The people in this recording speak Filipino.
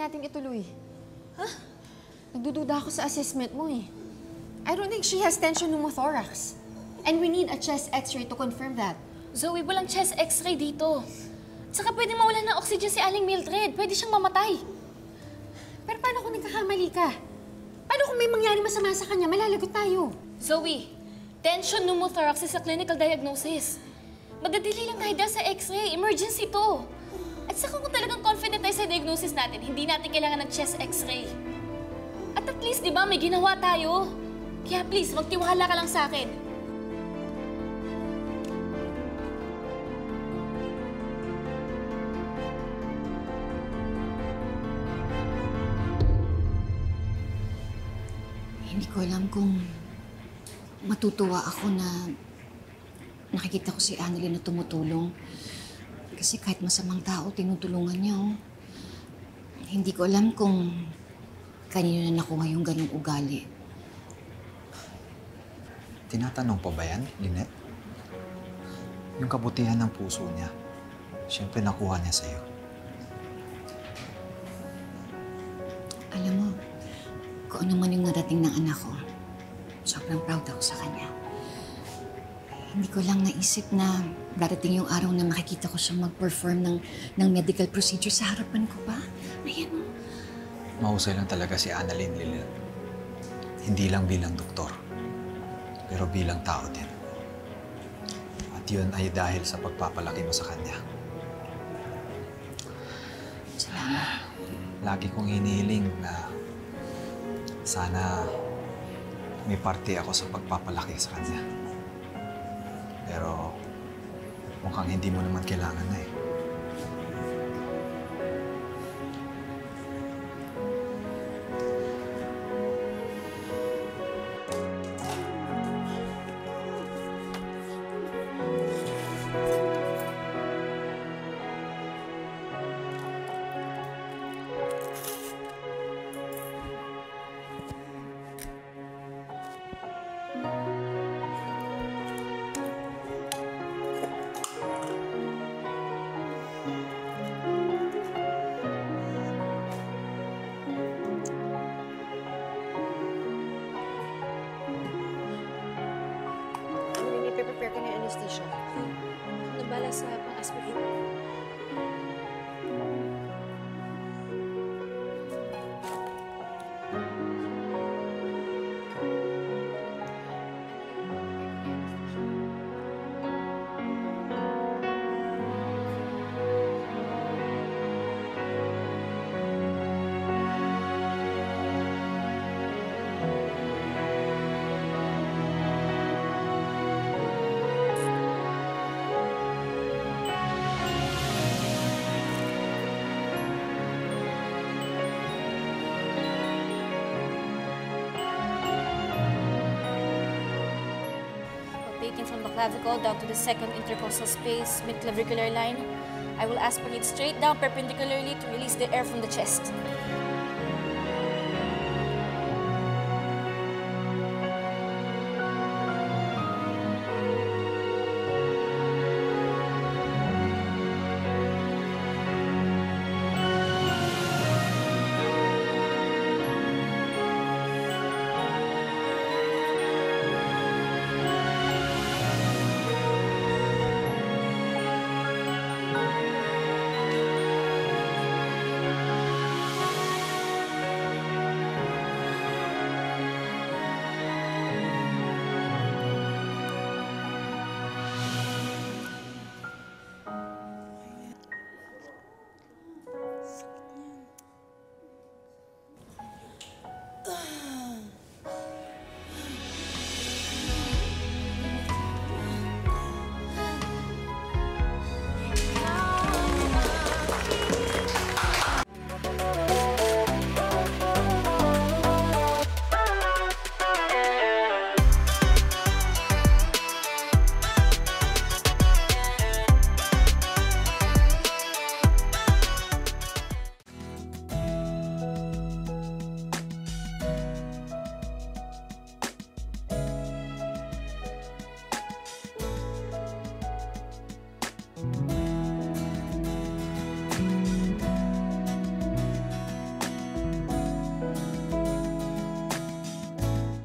natin ituloy. Huh? Nagdududa ako sa assessment mo eh. I don't think she has tension pneumothorax. And we need a chest x-ray to confirm that. Zoe, walang chest x-ray dito. Saka pwede mawalan ng oxygen si Aling Mildred. Pwede siyang mamatay. Pero paano kung nagkakamali ka? Paano kung may mangyari masama sa kanya? Malalagot tayo. Zoe, tension pneumothorax is a clinical diagnosis. Madadali lang tayo dahil sa x-ray. Emergency to. At saka kung talagang confident tayo sa diagnosis natin, hindi natin kailangan ng chest x-ray. At least, di ba, may ginawa tayo. Kaya please, magtiwala ka lang sa akin. Hindi ko alam kung matutuwa ako na nakikita ko si Annalyn na tumutulong. Kasi kahit masamang tao, tinutulungan niya. Oh. Hindi ko alam kung kanino na nakuha yung ganong ugali. Tinatanong pa ba yan, Lynette? Yung kabutihan ng puso niya, siyempre nakuha niya sa'yo. Alam mo, kung ano man yung narating ng anak ko, sobrang proud ako sa kanya. Hindi ko lang naisip na darating yung araw na makikita ko siya mag-perform ng medical procedure sa harapan ko pa. Ayan mo. Mahusay lang talaga si Annalyn, Lynette. Hindi lang bilang doktor, pero bilang tao din. At yun ay dahil sa pagpapalaki mo sa kanya. Salamat. Lagi kong hinihiling na sana may parte ako sa pagpapalaki sa kanya. Pero mukhang hindi mo naman kailangan na eh. Prepare ko na yung anesthesia. Nabala sa pang-aspirate. From the clavicle down to the second intercostal space, mid-clavicular line. I will aspirate straight down perpendicularly to release the air from the chest.